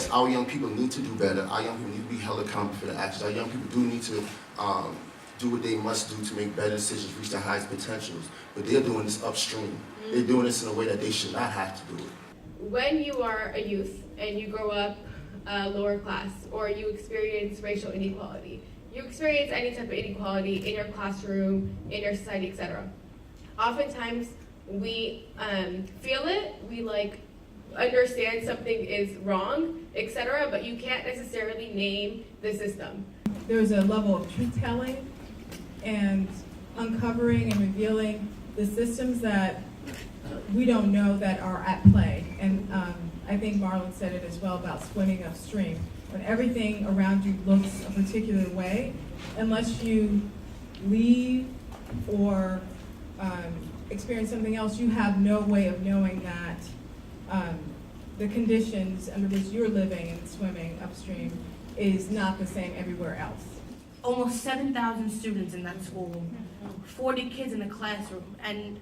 yes, our young people need to do better. Our young people need to be held accountable for their actions. Our young people do need to do what they must do to make better decisions, reach their highest potentials. But they're doing this upstream. They're doing this in a way that they should not have to do it. When you are a youth and you grow up lower class, or you experience racial inequality, you experience any type of inequality in your classroom, in your society, etc. Oftentimes, we feel it, we understand something is wrong, etc., but you can't necessarily name the system. There's a level of truth-telling and uncovering and revealing the systems that we don't know that are at play. And I think Marlon said it as well about swimming upstream. When everything around you looks a particular way, unless you leave or experience something else, you have no way of knowing that the conditions under which you're living and swimming upstream is not the same everywhere else. Almost 7,000 students in that school, 40 kids in the classroom, and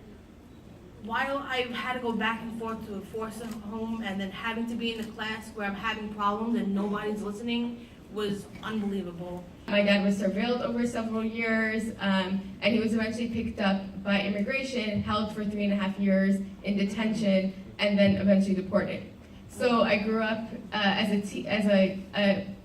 while I've had to go back and forth to force them home and then having to be in a class where I'm having problems and nobody's listening was unbelievable. My dad was surveilled over several years, and he was eventually picked up by immigration, held for 3.5 years in detention, and then eventually deported. So I grew up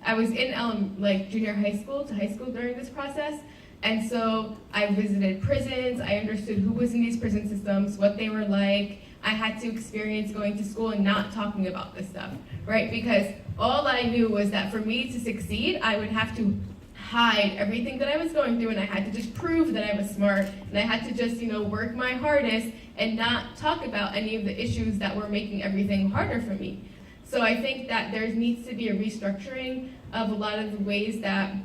I was in junior high school to high school during this process. And so I visited prisons, I understood who was in these prison systems, what they were like. I had to experience going to school and not talking about this stuff, right? Because all I knew was that for me to succeed, I would have to hide everything that I was going through, and I had to just prove that I was smart, and I had to just, work my hardest and not talk about any of the issues that were making everything harder for me. So I think that there needs to be a restructuring of a lot of the ways that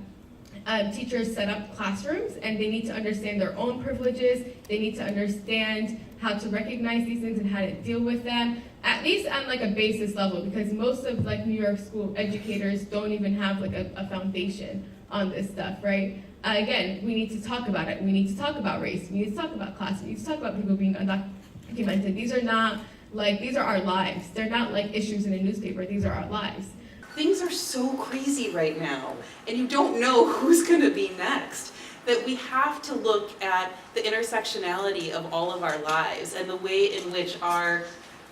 teachers set up classrooms, and they need to understand their own privileges. They need to understand how to recognize these things and how to deal with them, at least on a basis level, because most of New York school educators don't even have a foundation on this stuff, right? Again, we need to talk about it. We need to talk about race. We need to talk about class. We need to talk about people being undocumented. These are not these are our lives. They're not issues in a newspaper. These are our lives. Things are so crazy right now, and you don't know who's going to be next, that we have to look at the intersectionality of all of our lives and the way in which our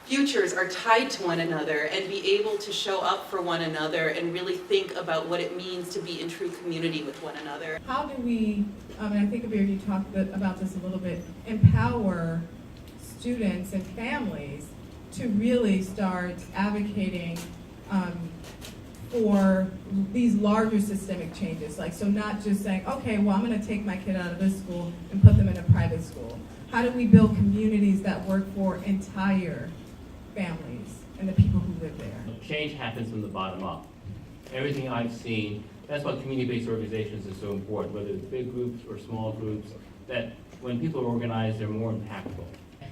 futures are tied to one another, and be able to show up for one another and really think about what it means to be in true community with one another. How do we, and I think Abir, you talked about this a little bit, empower students and families to really start advocating for these larger systemic changes? So not just saying, okay, well, I'm going to take my kid out of this school and put them in a private school. How do we build communities that work for entire families and the people who live there? Change happens from the bottom up. Everything I've seen, that's why community-based organizations are so important, whether it's big groups or small groups, that when people are organized, they're more impactful.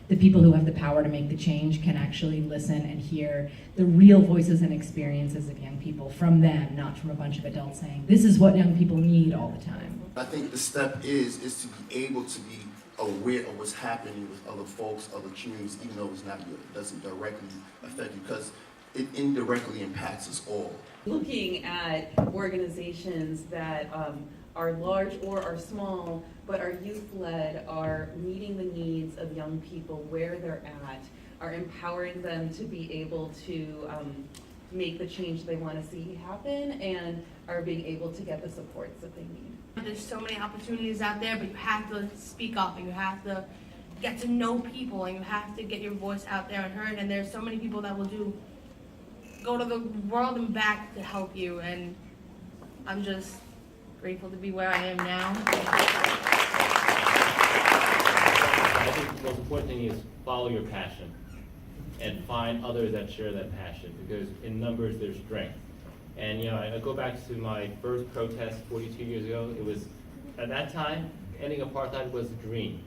The people who have the power to make the change can actually listen and hear the real voices and experiences of young people from them, not from a bunch of adults saying, this is what young people need all the time. I think the step is to be able to be aware of what's happening with other folks, other communities, even though it doesn't directly affect you, because it indirectly impacts us all. Looking at organizations that are large or are small, but are youth-led, are meeting the needs of young people where they're at, are empowering them to be able to make the change they want to see happen, and are being able to get the supports that they need. There's so many opportunities out there, but you have to speak up, and you have to get to know people, and you have to get your voice out there and heard, and there's so many people that will go to the world and back to help you, and I'm just grateful to be where I am now. I think the most important thing is follow your passion and find others that share that passion, because in numbers there's strength. And I go back to my first protest 42 years ago. It was, at that time, ending apartheid was a dream.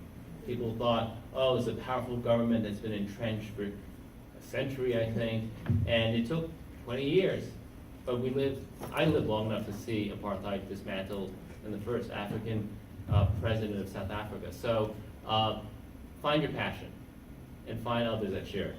People thought, oh, it's a powerful government that's been entrenched for a century, I think, and it took 20 years. But I lived long enough to see apartheid dismantled, and the first African president of South Africa. So find your passion and find others that share it.